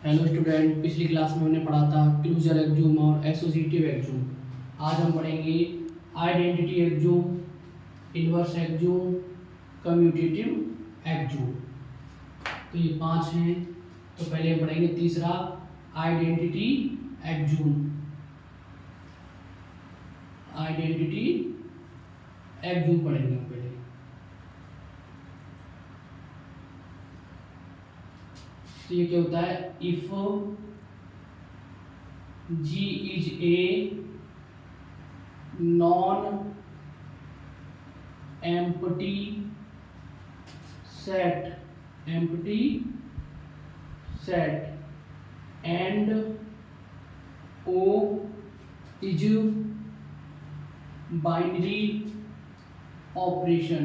Hello student, पिछली class में हमने पढ़ा था क्लोजर एक्जूम और एसोसिएटिव एक्जूम। आज हम पढ़ेंगे आइडेंटिटी एक्जूम, इनवर्स एक्जूम, कम्यूटेटिव एक्जूम। तो ये 5 हैं। तो पहले हम पढ़ेंगे तीसरा आइडेंटिटी एक्जूम। आइडेंटिटी एक्जूम पढ़ेंगे हम पहले। तो ये क्या होता है? If G is a non empty set and O is binary operation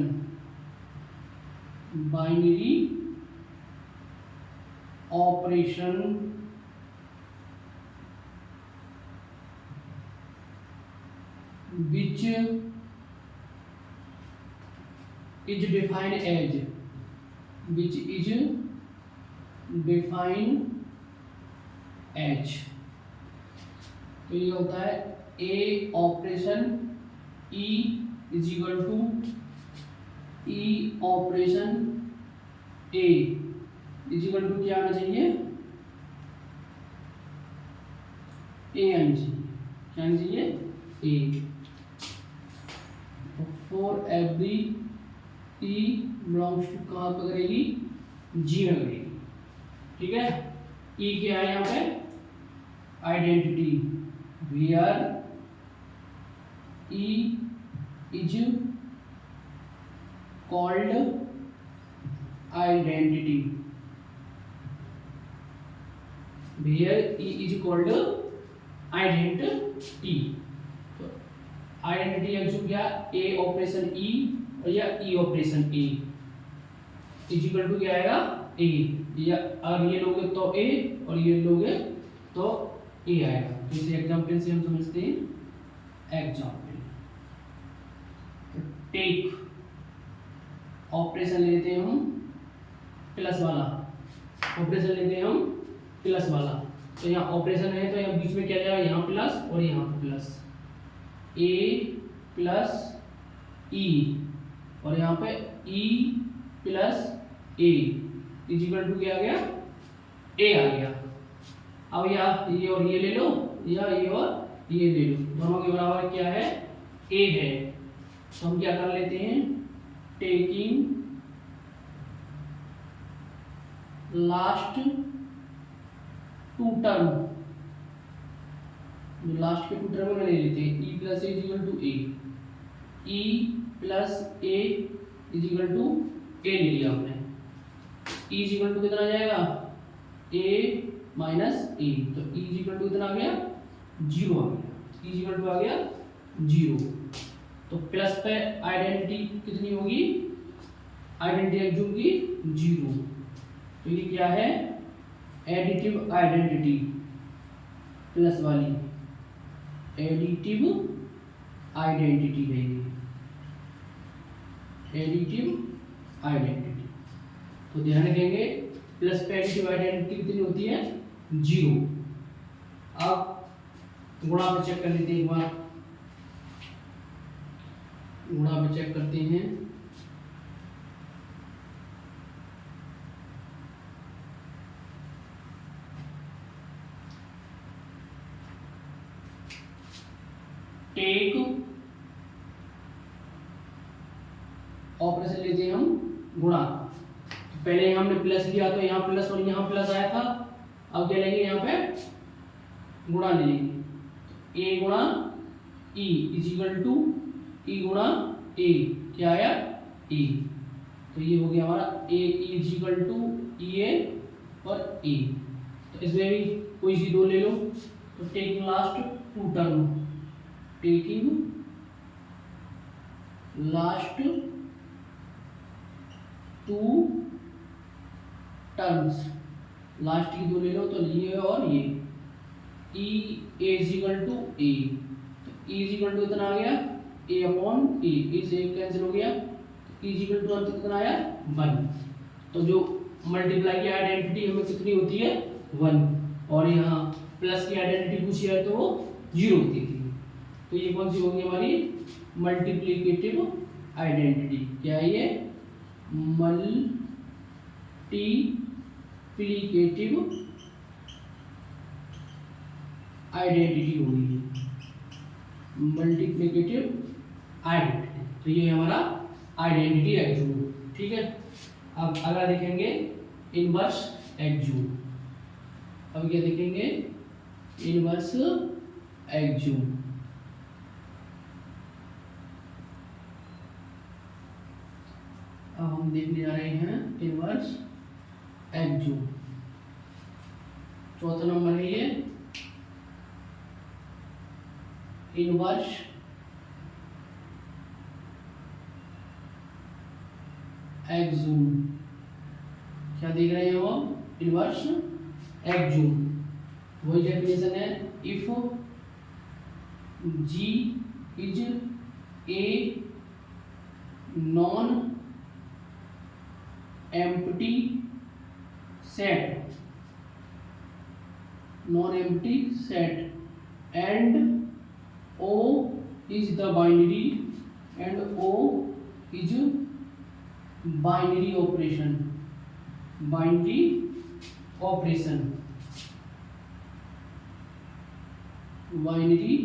which is defined as तो ये होता है a operation e is equal to e operation a is equal to क्या आना चाहिए? ए आनी चाहिए। क्या आनी चाहिए? A. For every e belongs to कहाँ पर करेगी? जी में करेगी। ठीक है। ई क्या है यहाँ पे? Identity. Where e is called identity. Where e is called identity. तो आइडेंटिटी एक्जूम क्या? ए ऑपरेशन ई और या e operation a is equal to क्या आएगा? ए। या अगर ये लोगे तो ए और ये लोगे तो ए आएगा। तो इसे एग्जाम्पल से हम समझते हैं। एग्जाम्पल टेक ऑपरेशन लेते हैं हम प्लस वाला। ऑपरेशन लेते हैं हम प्लस वाला। तो यहाँ ऑपरेशन है तो यहाँ बीच में क्या जाएगा? यहाँ प्लस और यहाँ प्लस। ए प्लस ई और यहाँ पे e plus a is equal to क्या आ गया? ए आ गया। अब ये और ये ले लो या ये और ये ले लो, दोनों के बराबर क्या है? ए है। तो हम क्या कर लेते हैं? Taking last two term, last के टू टर्म में ले लेते हैं। E plus a is equal to a, e plus a is equal to a ले लिया हमने। ई इज इक्वल टू कितना आ जाएगा? ए माइनस ए। तो ई इज इक्वल टू कितना आ गया? 0 आ गया। ई इज इक्वल टू आ गया 0। तो प्लस पे आइडेंटिटी कितनी होगी? आइडेंटिटी एक्जूम की 0। तो ये क्या है? एडिटिव आइडेंटिटी प्लस वाली एडिटिव आइडेंटिटी है ये। Additive identity. तो ध्यान रखेंगे प्लस पे एडिटिव आइडेंटिटी कितनी होती है? 0। अब गुणा पे चेक कर लेते हैं एक बार। गुणा पे चेक करते हैं। टेक ऑपरेशन लेते हैं हम गुणा। तो पहले हमने प्लस लिया तो यहाँ प्लस और यहाँ प्लस आया था। अब क्या लेंगे? यहाँ पे गुणा ले लेंगे। ए गुणा ई इज इक्वल टू ई गुणा ए। क्या आया? ए। तो ये हो गया हमारा ए इज इक्वल टू ई ए और ए। तो इसमें भी कोई सी दो ले लो। तो taking last two term, taking last two terms, लास्ट की दो ले लो। तो ये और ये e a is equal to a. तो ई इज इक्वल टू इतना आ गया ए अपॉन ए से कैंसिल हो गया। तो ई इज इक्वल टू कितना आया? 1। तो जो मल्टीप्लाई की आइडेंटिटी हमें कितनी होती है? 1, और यहाँ प्लस की आइडेंटिटी पूछी है तो वो 0 होती थी। तो ये कौन सी होगी हमारी मल्टीप्लिकेटिव आइडेंटिटी। क्या है ये? मल्टीप्लिकेटिव आइडेंटिटी होगी, मल्टीप्लिकेटिव आइडेंटिटी। तो ये हमारा आइडेंटिटी एक्जूम। ठीक है, अब अगला देखेंगे इनवर्स एक्जूम। अब क्या देखेंगे? इनवर्स एक्जूम। अब हम देखने जा रहे हैं इनवर्स एक्जूम। चौथा नंबर है ये इनवर्स एक्जूम। क्या देख रहे हैं वो? Inverse axiom. वही डेफिनेशन है, if G is a non empty set, non empty set and O is the binary and O is binary operation, binary operation, binary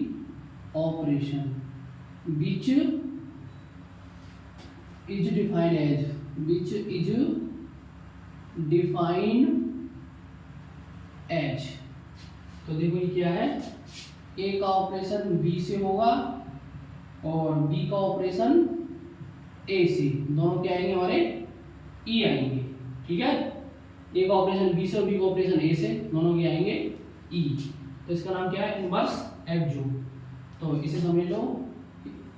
operation which is defined as, which is defined as। तो देखो ये क्या है? ए का operation B से होगा और B का ऑपरेशन ए से, दोनों क्या आएंगे हमारे? ई आएंगे। ठीक है, ए का ऑपरेशन बी से और बी का ऑपरेशन ए से, दोनों के आएंगे ई। तो इसका नाम क्या है? इनवर्स एक्जूम। तो इसे समझ लो,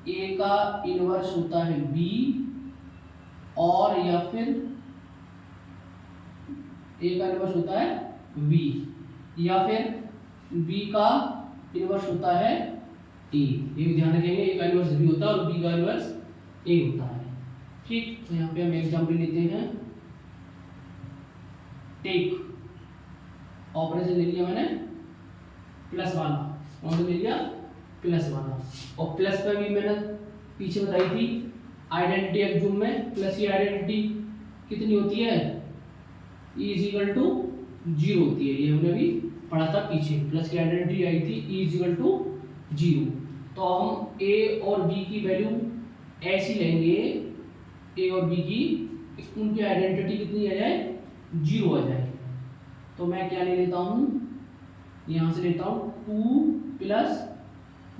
ए का इनवर्स होता है बी, और या फिर ए का इनवर्स होता है वी, या फिर बी का इनवर्स होता है ए। ये भी ध्यान रखेंगे, ए का इनवर्स बी होता है और बी का इनवर्स ए होता है। ठीक, तो यहाँ पे हम एग्जाम्पल लेते हैं। टेक ऑपरेशन ले लिया मैंने प्लस वाला, कौन सा ले लिया? प्लस वाला। और प्लस पे भी मैंने पीछे बताई थी आइडेंटिटी एक्जूम में प्लस की आइडेंटिटी कितनी होती है? ई इज इक्वल टू 0 होती है। ये हमने अभी पढ़ा था पीछे, प्लस की आइडेंटिटी आई थी ई इज इक्वल टू 0। तो हम ए और बी की वैल्यू ऐसी लेंगे, ए और बी की उनकी आइडेंटिटी कितनी आ जाए? 0 आ जाए। तो मैं क्या ले लेता हूँ? यहाँ से लेता हूँ 2 प्लस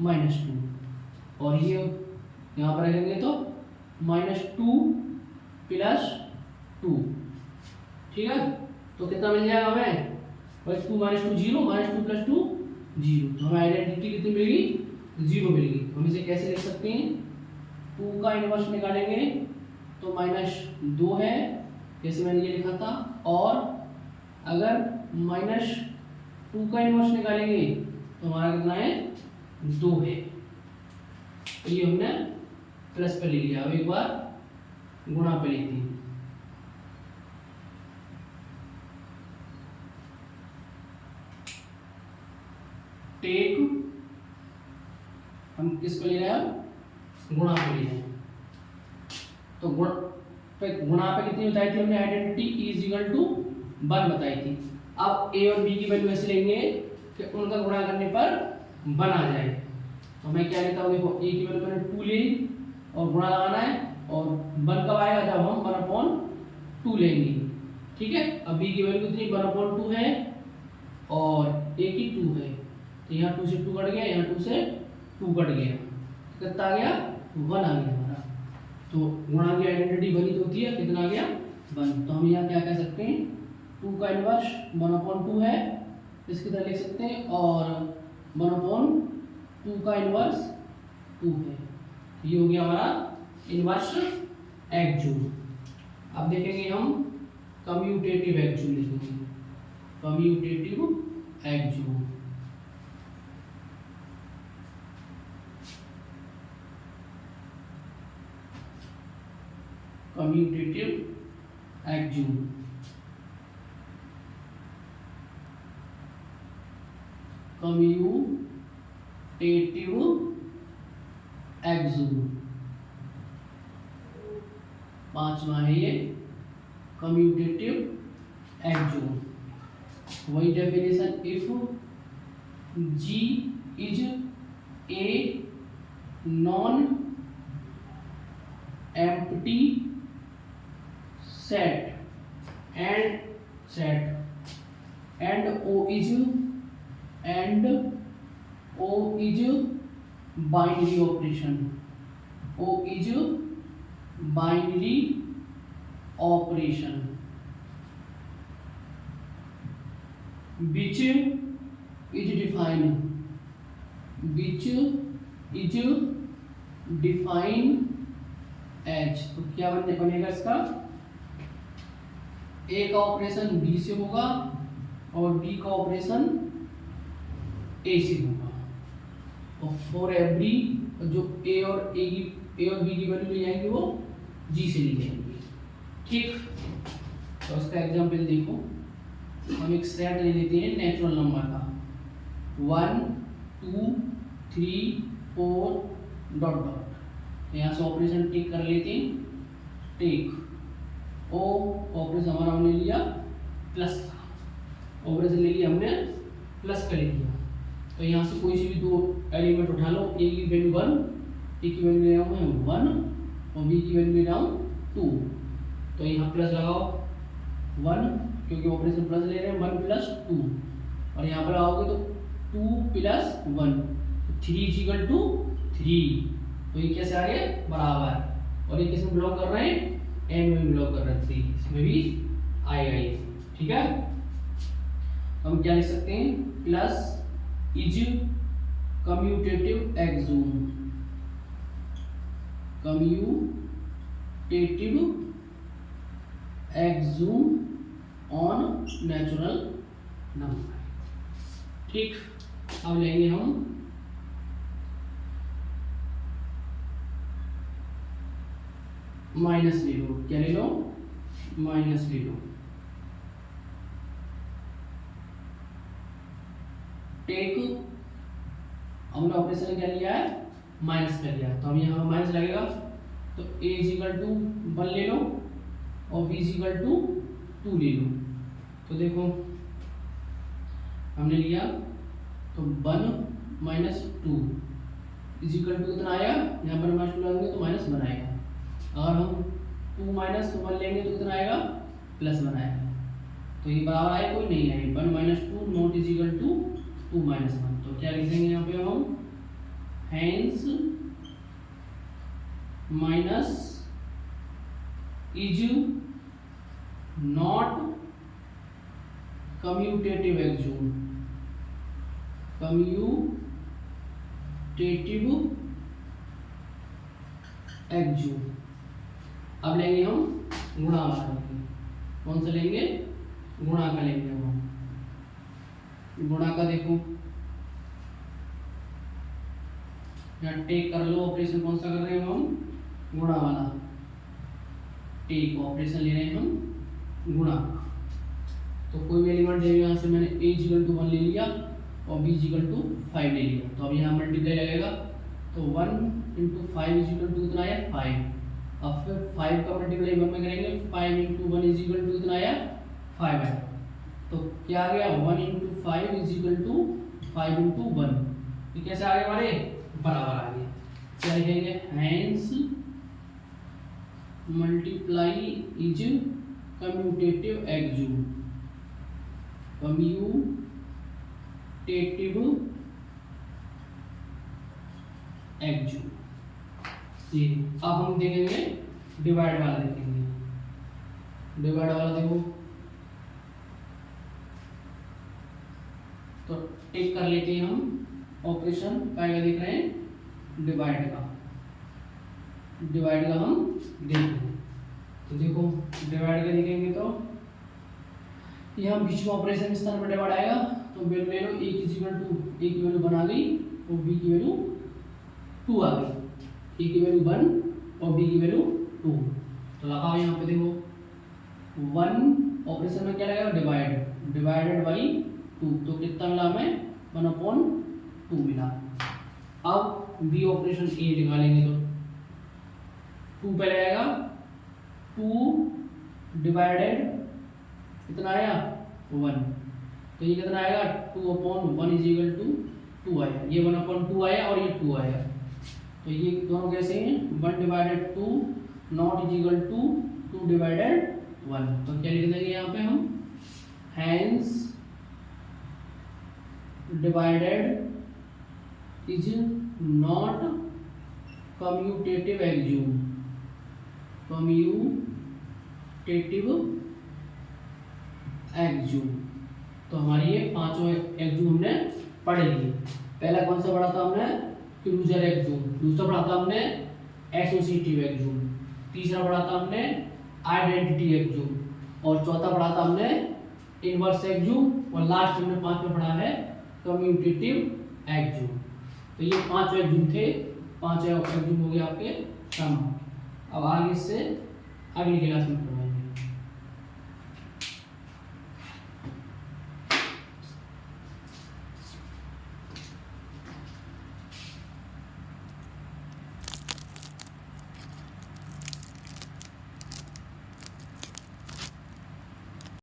-2, और ये यहाँ पर रखेंगे तो -2 प्लस 2। ठीक है, तो कितना मिल जाएगा हमें? 2 - 2 0, -2 + 2 0। तो हमें आइडेंटिटी कितनी मिलेगी? 0 मिलेगी। हम इसे कैसे लिख सकते हैं? 2 का इनवर्स निकालेंगे तो -2 है, जैसे मैंने ये लिखा था। और अगर -2 का इनवर्स निकालेंगे तो हमारा कितना है? 2 है। तो ये हमने प्लस पे ले लिया। अब एक बार गुणा पे लेते हैं। टेक, हम किस पे ले रहे हैं? गुणा पे ले रहे हैं। तो गुणा पे कितनी बताई थी हमने identity? E is equal to 1 बताई थी। अब ए और बी की वैल्यू ऐसे लेंगे कि उनका गुणा करने पर 1 आ जाए। तो मैं क्या लेता हूँ? देखो, ए की वैल्यू मैंने 2 ली और गुणा लगाना है, और 1 कब आएगा? जब हम 1/2 लेंगे। ठीक है, अब बी की वैल्यू कितनी? 1/2 है और ए की 2 है। तो यहाँ 2 से 2 कट गया, यहाँ 2 से 2 कट गया, कितना आ गया? 1 आ गया हमारा। तो गुणा की आइडेंटिटी 1 ही होती है, कितना आ गया? 1। तो हम यहाँ क्या कह सकते हैं? 2 का इनवर्स 1/2 है, इसकी तरह लिख सकते हैं, और 1/2 का इनवर्स 2 है। ये हो गया हमारा इनवर्स एक्जूम। अब देखेंगे हम कम्यूटेटिव एक्जूम लिखेंगे। Commutative axiom, commutative axiom. Commutative axiom. पांचवा है ये कम्यूटेटिव एक्सूम। वही definition, if G is a non empty set and O is binary operation, O is binary operation which is defined as, तो क्या बनेगा इसका, ए का ऑपरेशन बी से होगा और बी का ऑपरेशन ए से होगा, और फॉर एवरी जो ए और बी की वैल्यू ले जाएंगे वो जी से ले जाएंगे। ठीक, तो उसका एग्जांपल देखो, हम एक सेट ले लेते हैं नेचुरल नंबर का 1 2 3 4 डॉट डॉट। यहाँ से ऑपरेशन टेक कर लेते हैं, टेक ओ ऑपरेशन हमारा हमने लिया प्लस का, ऑपरेशन ले लिया हमने प्लस का ले लिया। तो यहाँ से कोई से भी दो एलिमेंट उठा लो, ए की वैल्यू 1, ए की वैल्यू ले रहा हूँ मैं 1 और बी की वैल्यू ले रहा हूँ 2। तो यहाँ प्लस लगाओ 1 क्योंकि ऑपरेशन प्लस ले रहे हैं 1 + 2, और यहाँ पर आओगे तो 2 + 1 3 = 3। तो ये कैसे आ गए बराबर, और ये किसमें बिलोंग कर रहे हैं, एन में बिलोंग कर रहे थे, इसमें भी आएगा ये। ठीक है, तो हम क्या लिख सकते हैं, plus is commutative axiom, commutative axiom on natural number. ठीक, अब लेंगे हम माइनस ले लो, क्या ले लो, माइनस ले लो। टेक हमने ऑपरेशन क्या लिया है, माइनस कर लिया, तो अब यहाँ माइनस लगेगा, तो a = 1 ले लो और b = 2 ले लो। तो देखो हमने लिया तो 1 - 2 = कितना आया, यहाँ पर -2 लगाएंगे तो -1 आएगा, और हम 2 - 1 लेंगे तो कितना आएगा, +1 आएगा। तो ये बराबर आए, कोई नहीं आए, 1 - 2 नॉट = 2 - 1। तो क्या लिखेंगे यहाँ पे हम, hence minus is not commutative axiom, commutative axiom. अब लेंगे हम गुणा वाला, कौन सा लेंगे, गुणा का लेंगे हम। गुणा का देखो, यहाँ टेक कर लो, ऑपरेशन कौन सा कर रहे हैं हम, गुणा वाला। टेक ऑपरेशन ले रहे हैं हम गुणा, तो कोई भी एलिमेंट दे, यहाँ से मैंने a = 1 ले लिया और b = 5 ले लिया, तो अब यहाँ मल्टीप्लाई लगेगा, तो 1 × 5 = कितना आया, 5। अब फिर 5 का मल्टीप्लाई 1 में करेंगे, 5 × 1 = कितना आया, 5 आया। तो क्या आ गया, 1 × 5 = 5 × 1। ये कैसे आ गए हमारे, बराबर आ गए। क्या लिखेंगे, hence multiply is commutative axiom, commutative axiom. ये अब हम देखेंगे डिवाइड वाला, देखेंगे डिवाइड वाला। देखो तो टेक कर लेते हैं हम ऑपरेशन, क्या देख रहे हैं, डिवाइड का। डिवाइड का हम देख रहे हैं, तो देखो डिवाइड का देखेंगे तो यहाँ बीच में ऑपरेशन इस तरह पर डिवाइड आएगा, तो वैल्यू ले लो, a की वैल्यू 1 आ गई और b की वैल्यू 2 आ गई, a की वैल्यू 1 और b की वैल्यू 2। तो लगाओ यहाँ पे, देखो 1 ऑपरेशन में क्या लगेगा, डिवाइडेड बाई 2, तो कितना मिला हमें, 1/2 मिला। अब बी ऑपरेशन ए निकालेंगे तो 2 पहले आएगा, 2 डिवाइडेड कितना आया 1, तो ये कितना आएगा 2/1 इज इक्वल टू 2 आया, ये 1/2 आया और ये 2 आया, तो ये दोनों कैसे हैं 1 divided 2 not is equal to 2 divided 1, तो क्या लिख देंगे यहाँ पे हम hence divided is not commutative axiom, commutative axiom. तो हमारी ये पांचों एक्सियोम हमने पढ़ लिए। पहला कौन सा पढ़ा था हमने क्लोजर एक्सियोम, दूसरा पढ़ा था हमने एसोसिएटिव एक्सियोम, तीसरा पढ़ा था हमने आइडेंटिटी एक्सियोम और चौथा पढ़ा था हमने इनवर्स एक्सियोम और लास्ट हमने पांचवा पढ़ा है कम्यूटेटिव एक्सियोम। तो ये पांचों एक्सियोम थे, पांचों एक्सियोम हो गए आपके समाप्त। अब आगे से अगली क्लास में पढ़ेंगे।